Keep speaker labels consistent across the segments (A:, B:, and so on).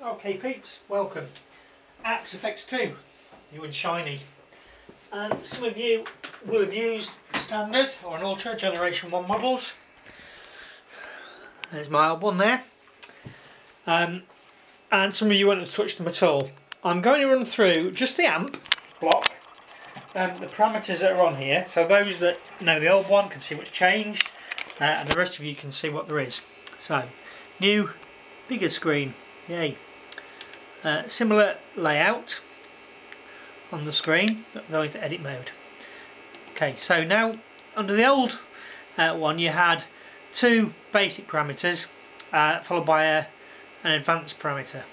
A: Okay peeps, welcome. AFX2, new and shiny. Some of you will have used standard or an Ultra Generation 1 models. There's my old one there. And some of you won't have touched them at all. I'm going to run through just the amp block, the parameters that are on here, so those that know the old one can see what's changed, and the rest of you can see what there is. So, new, bigger screen, yay. Similar layout on the screen, but going to edit mode. Okay, so now under the old one you had two basic parameters followed by an advanced parameter.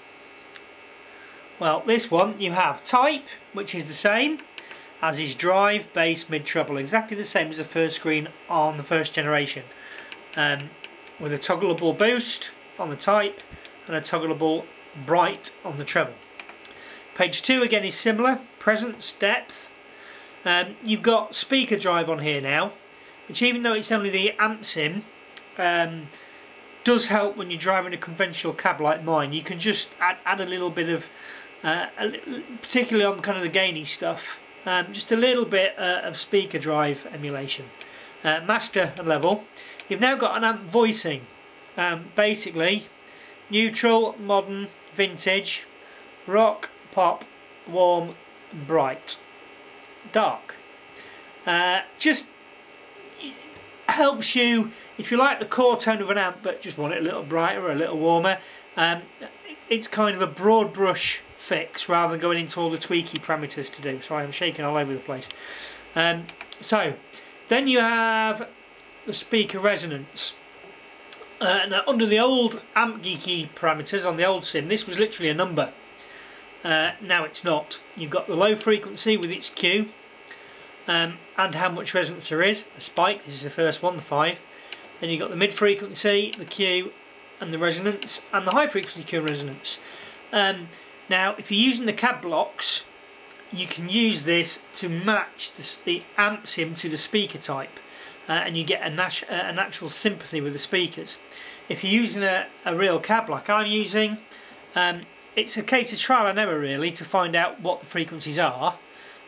A: Well, this one you have type, which is the same as is drive, bass, mid, treble, exactly the same as the first screen on the first generation, with a toggleable boost on the type and a toggleable bright on the treble. Page 2 again is similar, presence, depth. You've got speaker drive on here now, which even though it's only the amp sim, does help when you're driving a conventional cab like mine. You can just add a little bit of, particularly on kind of the gainy stuff, just a little bit of speaker drive emulation. Master and level. You've now got an amp voicing, basically neutral, modern, vintage, rock, pop, warm, bright, dark. Just helps you if you like the core tone of an amp but just want it a little brighter or a little warmer. It's kind of a broad brush fix rather than going into all the tweaky parameters to do. Sorry, I'm shaking all over the place. So then you have the speaker resonance. Now under the old amp geeky parameters on the old sim, this was literally a number. Now it's not. You've got the low frequency with its Q, and how much resonance there is, the spike, this is the first one, the 5. Then you've got the mid frequency, the Q and the resonance, and the high frequency Q and resonance. Now if you're using the cab blocks, you can use this to match the amp sim to the speaker type. And you get a natural sympathy with the speakers. If you're using a real cab like I'm using, it's a case of trial and error really to find out what the frequencies are.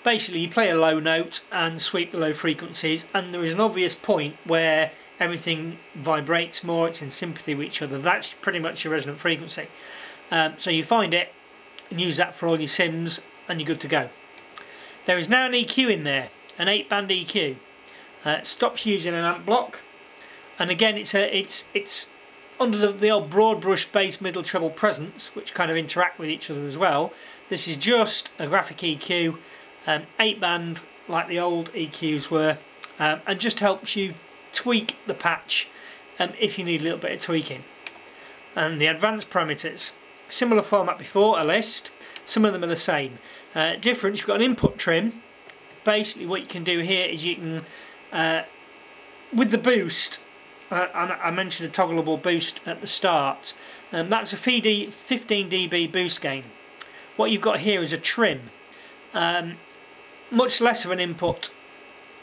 A: Basically you play a low note and sweep the low frequencies, and there is an obvious point where everything vibrates more, it's in sympathy with each other. That's pretty much your resonant frequency. So you find it and use that for all your sims and you're good to go. There is now an EQ in there, an 8-band EQ. Stops using an amp block, and again it's under the old broad brush bass, middle, treble, presence, which kind of interact with each other as well. This is just a graphic EQ, 8-band like the old EQs were, and just helps you tweak the patch if you need a little bit of tweaking. And the advanced parameters, similar format before, a list. Some of them are the same. Difference, you've got an input trim. Basically what you can do here is you can with the boost, and I mentioned a toggleable boost at the start, that's a 15 dB boost gain. What you've got here is a trim, much less of an input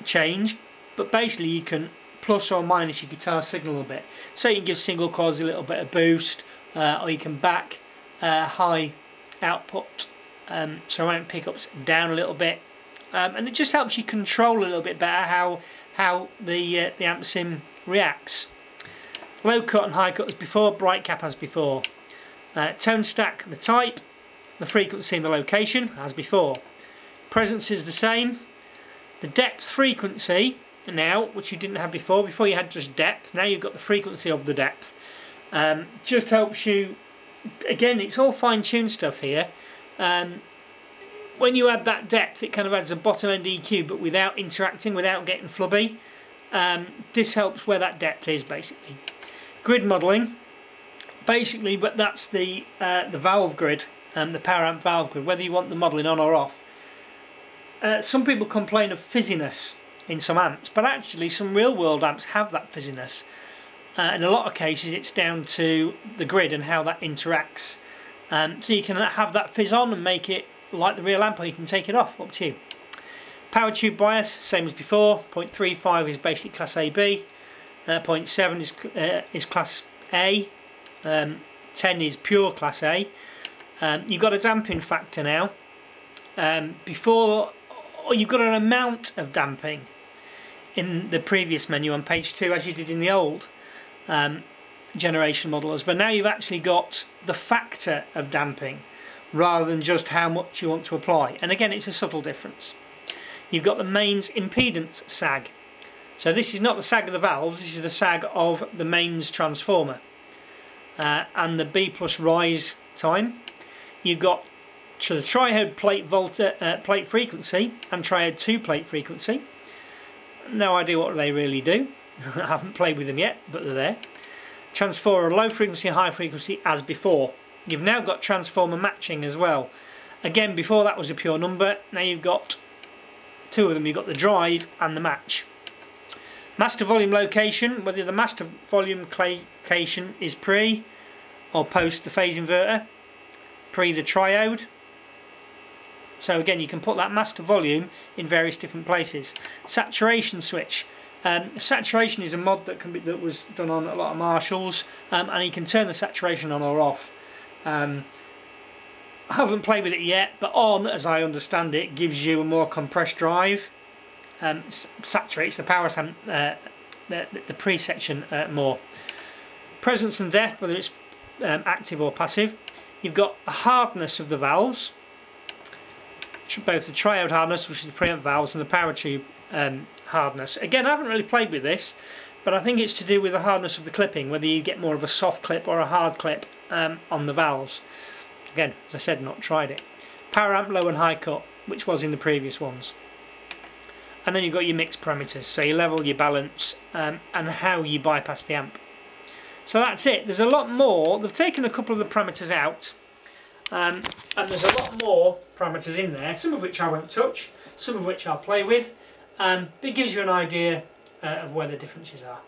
A: change, but basically you can plus or minus your guitar signal a bit. So you can give single chords a little bit of boost, or you can back high output, surround pickups down a little bit. And it just helps you control a little bit better how the amp sim reacts. Low cut and high cut as before, bright cap as before. Tone stack, the type, the frequency and the location as before. Presence is the same. The depth frequency now, which you didn't have before. Before you had just depth, now you've got the frequency of the depth. Just helps you, again it's all fine-tuned stuff here. When you add that depth, it kind of adds a bottom end EQ, but without interacting, without getting flubby. This helps where that depth is, basically. Grid modelling, basically, but that's the valve grid, the power amp valve grid, whether you want the modelling on or off. Some people complain of fizziness in some amps, but actually some real world amps have that fizziness. In a lot of cases it's down to the grid and how that interacts. So you can have that fizz on and make it like the real amp, or you can take it off, up to you. Power tube bias, same as before. 0.35 is basic class AB, 0.7 is class A, 10 is pure class A, You've got a damping factor now. Before, or you've got an amount of damping in the previous menu on page 2, as you did in the old generation modelers, but now you've actually got the factor of damping rather than just how much you want to apply. And again, it's a subtle difference. You've got the mains impedance sag. So this is not the sag of the valves, this is the sag of the mains transformer. And the B plus rise time. You've got the triode plate frequency and triode 2 plate frequency. No idea what they really do. I haven't played with them yet, but they're there. Transformer low frequency, high frequency as before. You've now got transformer matching as well. Again, before that was a pure number. Now you've got two of them. You've got the drive and the match. Master volume location, whether the master volume location is pre or post the phase inverter, pre the triode. So again, you can put that master volume in various different places. Saturation switch. Saturation is a mod that was done on a lot of Marshalls, and you can turn the saturation on or off. I haven't played with it yet, but on, as I understand it, gives you a more compressed drive. Saturates the power the pre-section more. Presence and depth, whether it's active or passive. You've got a hardness of the valves, both the triode hardness, which is the preamp valves, and the power tube hardness. Again, I haven't really played with this, but I think it's to do with the hardness of the clipping, whether you get more of a soft clip or a hard clip on the valves. Again, as I said, not tried it. Power amp low and high cut, which was in the previous ones. And then you've got your mix parameters, so your level, your balance, and how you bypass the amp. So that's it. There's a lot more. They've taken a couple of the parameters out, and there's a lot more parameters in there, some of which I won't touch, some of which I'll play with, but it gives you an idea of where the differences are.